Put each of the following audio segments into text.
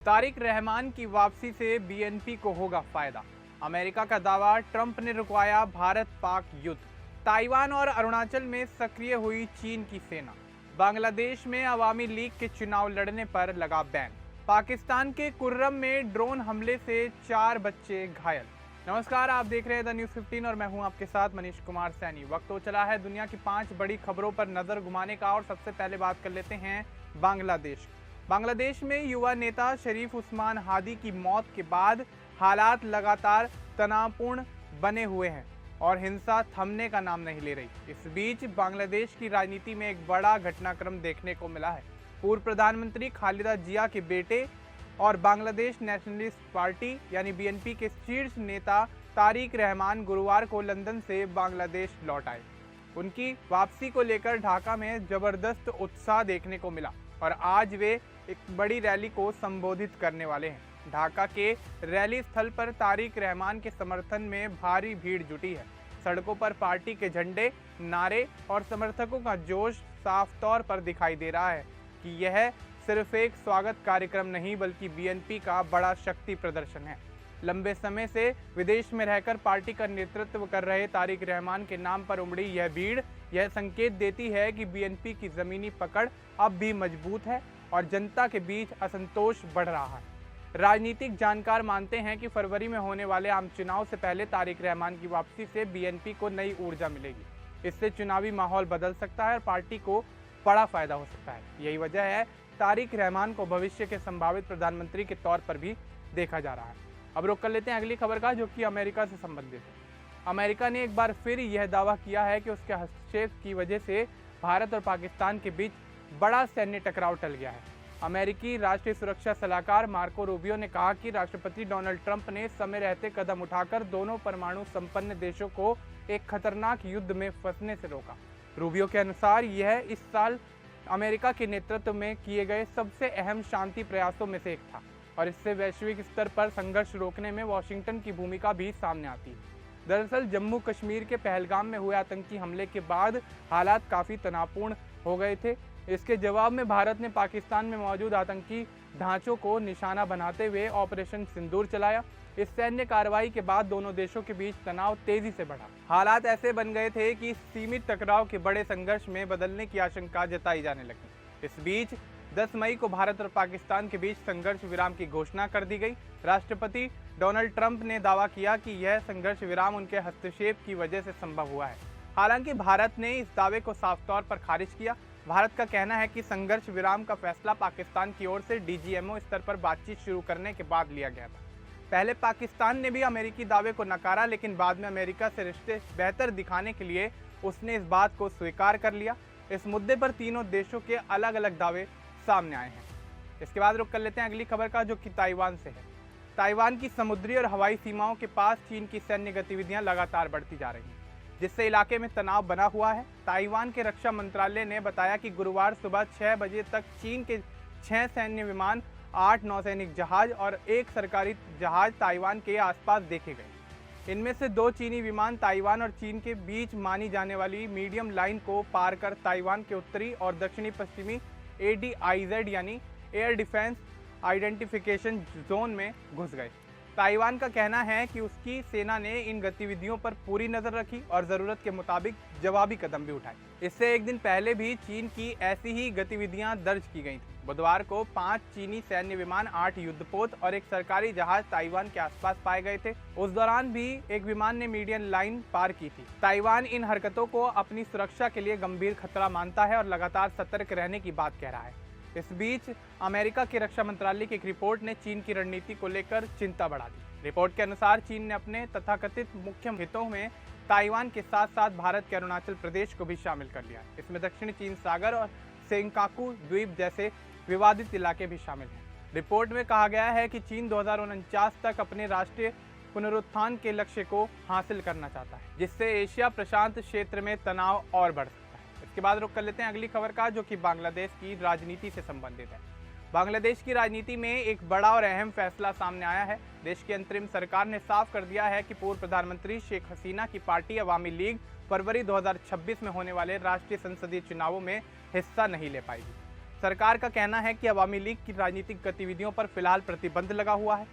तारिक रहमान की वापसी से बीएनपी को होगा फायदा। अमेरिका का दावा, ट्रंप ने रुकवाया भारत पाक युद्ध। ताइवान और अरुणाचल में सक्रिय हुई चीन की सेना। बांग्लादेश में अवामी लीग के चुनाव लड़ने पर लगा बैन। पाकिस्तान के कुर्रम में ड्रोन हमले से 4 बच्चे घायल। नमस्कार, आप देख रहे हैं द न्यूज़ 15 और मैं हूं आपके साथ मनीष कुमार सैनी। वक्त हो चला है दुनिया की 5 बड़ी खबरों पर नजर घुमाने का और सबसे पहले बात कर लेते हैं बांग्लादेश। बांग्लादेश में युवा नेता शरीफ उस्मान हादी की मौत के बाद हालात लगातार तनावपूर्ण बने हुए हैं और हिंसा थमने का नाम नहीं ले रही। इस बीच बांग्लादेश की राजनीति में एक बड़ा घटनाक्रम देखने को मिला है। पूर्व प्रधानमंत्री खालिदा जिया के बेटे और बांग्लादेश नेशनलिस्ट पार्टी यानी बीएनपी के शीर्ष नेता तारिक रहमान गुरुवार को लंदन से बांग्लादेश लौट आए। उनकी वापसी को लेकर ढाका में जबरदस्त उत्साह देखने को मिला और आज वे एक बड़ी रैली को संबोधित करने वाले हैं। ढाका के रैली स्थल पर तारिक रहमान के समर्थन में भारी भीड़ जुटी है। सड़कों पर पार्टी के झंडे, नारे और समर्थकों का जोश साफ तौर पर दिखाई दे रहा है कि यह सिर्फ एक स्वागत कार्यक्रम नहीं बल्कि बीएनपी का बड़ा शक्ति प्रदर्शन है। लंबे समय से विदेश में रहकर पार्टी का नेतृत्व कर रहे तारिक रहमान के नाम पर उमड़ी यह भीड़ यह संकेत देती है कि बीएनपी की जमीनी पकड़ अब भी मजबूत है और जनता के बीच असंतोष बढ़ रहा है। राजनीतिक जानकार मानते हैं कि फरवरी में होने वाले आम चुनाव से पहले तारिक रहमान की वापसी से बीएनपी को नई ऊर्जा मिलेगी। इससे चुनावी माहौल बदल सकता है और पार्टी को बड़ा फायदा हो सकता है। यही वजह है तारिक रहमान को भविष्य के संभावित प्रधानमंत्री के तौर पर भी देखा जा रहा है। अब रुक कर लेते हैं अगली खबर का, जो कि अमेरिका से संबंधित है। अमेरिका ने एक बार फिर यह दावा किया है कि उसके हस्तक्षेप की वजह से भारत और पाकिस्तान के बीच बड़ा सैन्य टकराव टल गया है। अमेरिकी राष्ट्रीय सुरक्षा सलाहकार मार्को रूबियो ने कहा कि राष्ट्रपति डोनाल्ड ट्रंप ने समय रहते कदम उठाकर दोनों परमाणु संपन्न देशों को एक खतरनाक युद्ध में फंसने से रोका। रूबियो के अनुसार यह इस साल अमेरिका के नेतृत्व में किए गए सबसे अहम शांति प्रयासों में से एक था और इससे वैश्विक स्तर पर संघर्ष रोकने में वॉशिंगटन की भूमिका भी सामने आती है। दरअसल जम्मू कश्मीर के पहलगाम में हुए आतंकी हमले के बाद हालात काफ़ी तनावपूर्ण हो गए थे। इसके जवाब में भारत ने पाकिस्तान में मौजूद आतंकी ढांचों को निशाना बनाते हुए ऑपरेशन सिंदूर चलाया। इस सैन्य कार्रवाई के बाद दोनों देशों के बीच तनाव तेजी से बढ़ा। हालात ऐसे बन गए थे कि सीमित टकराव के बड़े संघर्ष में बदलने की आशंका जताई जाने लगी। इस बीच 10 मई को भारत और पाकिस्तान के बीच संघर्ष विराम की घोषणा कर दी गई। राष्ट्रपति डोनाल्ड ट्रंप ने दावा किया कि यह संघर्ष विराम उनके हस्तक्षेप की वजह से संभव हुआ है। हालांकि भारत ने इस दावे को साफ तौर पर खारिज किया। भारत का कहना है कि संघर्ष विराम का फैसला पाकिस्तान की ओर से डीजीएमओ स्तर पर बातचीत शुरू करने के बाद लिया गया था। पहले पाकिस्तान ने भी अमेरिकी दावे को नकारा, लेकिन बाद में अमेरिका से रिश्ते बेहतर दिखाने के लिए उसने इस बात को स्वीकार कर लिया। इस मुद्दे पर तीनों देशों के अलग अलग दावे सामने आए हैं। इसके बाद रुक कर लेते हैं अगली खबर का, जो कि ताइवान से है। ताइवान की समुद्री और हवाई सीमाओं के पास चीन की सैन्य गतिविधियां लगातार बढ़ती जा रही हैं, जिससे इलाके में तनाव बना हुआ है। ताइवान के रक्षा मंत्रालय ने बताया कि गुरुवार सुबह 6 बजे तक चीन के 6 सैन्य विमान, 8 नौसैनिक जहाज और 1 सरकारी जहाज ताइवान के आसपास देखे गए। इनमें से 2 चीनी विमान ताइवान और चीन के बीच मानी जाने वाली मीडियम लाइन को पार कर ताइवान के उत्तरी और दक्षिणी पश्चिमी ADIZ यानी एयर डिफेंस आइडेंटिफिकेशन जोन में घुस गए। ताइवान का कहना है कि उसकी सेना ने इन गतिविधियों पर पूरी नज़र रखी और ज़रूरत के मुताबिक जवाबी कदम भी उठाए। इससे एक दिन पहले भी चीन की ऐसी ही गतिविधियां दर्ज की गई थी। बुधवार को 5 चीनी सैन्य विमान, 8 युद्धपोत और 1 सरकारी जहाज ताइवान के आसपास पाए गए थे। उस दौरान भी एक विमान ने मीडियम लाइन पार की थी। ताइवान इन हरकतों को अपनी सुरक्षा के लिए गंभीर खतरा मानता है और लगातार सतर्क रहने की बात कह रहा है। इस बीच अमेरिका के रक्षा मंत्रालय की एक रिपोर्ट ने चीन की रणनीति को लेकर चिंता बढ़ा दी। रिपोर्ट के अनुसार चीन ने अपने तथाकथित मुख्य हितों में ताइवान के साथ साथ भारत के अरुणाचल प्रदेश को भी शामिल कर लिया। इसमें दक्षिणी चीन सागर और सेंकाकू द्वीप जैसे विवादित इलाके भी शामिल हैं। रिपोर्ट में कहा गया है कि चीन 2049 तक अपने राष्ट्रीय पुनरुत्थान के लक्ष्य को हासिल करना चाहता है, जिससे एशिया प्रशांत क्षेत्र में तनाव और बढ़ सकता है। इसके बाद रुक कर लेते हैं अगली खबर का, जो कि बांग्लादेश की राजनीति से संबंधित है। बांग्लादेश की राजनीति में एक बड़ा और अहम फैसला सामने आया है। देश की अंतरिम सरकार ने साफ कर दिया है कि पूर्व प्रधानमंत्री शेख हसीना की पार्टी अवामी लीग फरवरी 2026 में होने वाले राष्ट्रीय संसदीय चुनावों में हिस्सा नहीं ले पाएगी। सरकार का कहना है कि अवामी लीग की राजनीतिक गतिविधियों पर फिलहाल प्रतिबंध लगा हुआ है,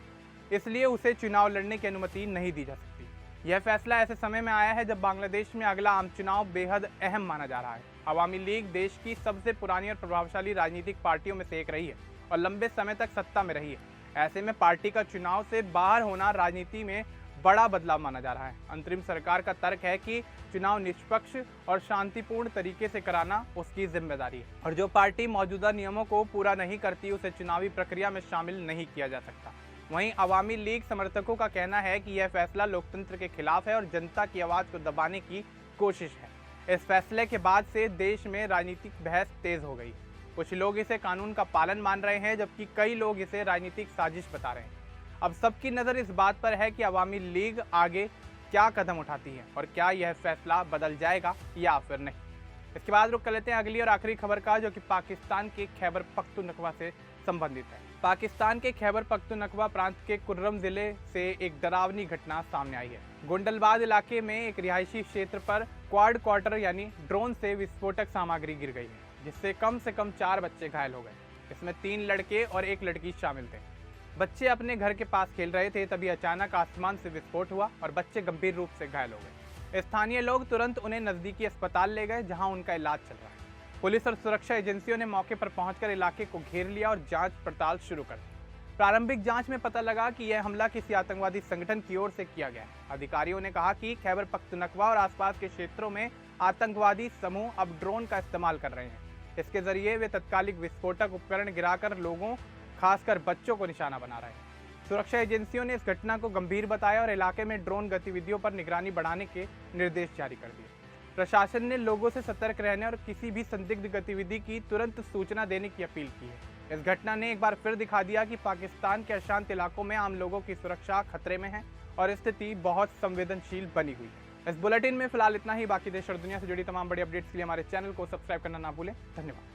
इसलिए उसे चुनाव लड़ने की अनुमति नहीं दी जा सकती। यह फैसला ऐसे समय में आया है जब बांग्लादेश में अगला आम चुनाव बेहद अहम माना जा रहा है। अवामी लीग देश की सबसे पुरानी और प्रभावशाली राजनीतिक पार्टियों में से एक रही है और लंबे समय तक सत्ता में रही है। ऐसे में पार्टी का चुनाव से बाहर होना राजनीति में बड़ा बदलाव माना जा रहा है। अंतरिम सरकार का तर्क है कि चुनाव निष्पक्ष और शांतिपूर्ण तरीके से कराना उसकी जिम्मेदारी है और जो पार्टी मौजूदा नियमों को पूरा नहीं करती उसे चुनावी प्रक्रिया में शामिल नहीं किया जा सकता। वहीं अवामी लीग समर्थकों का कहना है कि यह फैसला लोकतंत्र के खिलाफ है और जनता की आवाज़ को दबाने की कोशिश है। इस फैसले के बाद से देश में राजनीतिक बहस तेज हो गई। कुछ लोग इसे कानून का पालन मान रहे हैं जबकि कई लोग इसे राजनीतिक साजिश बता रहे हैं। अब सबकी नज़र इस बात पर है कि अवामी लीग आगे क्या कदम उठाती है और क्या यह फैसला बदल जाएगा या फिर नहीं। इसके बाद रुक कर लेते हैं अगली और आखिरी खबर का, जो कि पाकिस्तान के खैबर पख्तूनख्वा से संबंधित है। पाकिस्तान के खैबर पख्तूनख्वा प्रांत के कुर्रम जिले से एक डरावनी घटना सामने आई है। गुंडलबाद इलाके में एक रिहायशी क्षेत्र पर क्वाड क्वार्टर यानी ड्रोन से विस्फोटक सामग्री गिर गई है, जिससे कम से कम 4 बच्चे घायल हो गए। इसमें 3 लड़के और 1 लड़की शामिल थे। बच्चे अपने घर के पास खेल रहे थे, तभी अचानक आसमान से विस्फोट हुआ और बच्चे गंभीर रूप से घायल हो गए। स्थानीय लोग तुरंत उन्हें नजदीकी अस्पताल ले गए, जहां उनका इलाज चल रहा है। पुलिस और सुरक्षा एजेंसियों ने मौके पर पहुंचकर इलाके को घेर लिया और जांच पड़ताल शुरू कर दी। प्रारंभिक जांच में पता लगा कि यह हमला किसी आतंकवादी संगठन की ओर से किया गया है। अधिकारियों ने कहा कि खैबर पख्तूनख्वा और आसपास के क्षेत्रों में आतंकवादी समूह अब ड्रोन का इस्तेमाल कर रहे हैं। इसके जरिए वे तत्कालिक विस्फोटक उपकरण गिराकर लोगों, खासकर बच्चों को निशाना बना रहे हैं। सुरक्षा एजेंसियों ने इस घटना को गंभीर बताया और इलाके में ड्रोन गतिविधियों पर निगरानी बढ़ाने के निर्देश जारी कर दिए। प्रशासन ने लोगों से सतर्क रहने और किसी भी संदिग्ध गतिविधि की तुरंत सूचना देने की अपील की है। इस घटना ने एक बार फिर दिखा दिया कि पाकिस्तान के अशांत इलाकों में आम लोगों की सुरक्षा खतरे में है और स्थिति बहुत संवेदनशील बनी हुई है। इस बुलेटिन में फिलहाल इतना ही। बाकी देश और दुनिया से जुड़ी तमाम बड़ी अपडेट्स के लिए हमारे चैनल को सब्सक्राइब करना ना भूलें। धन्यवाद।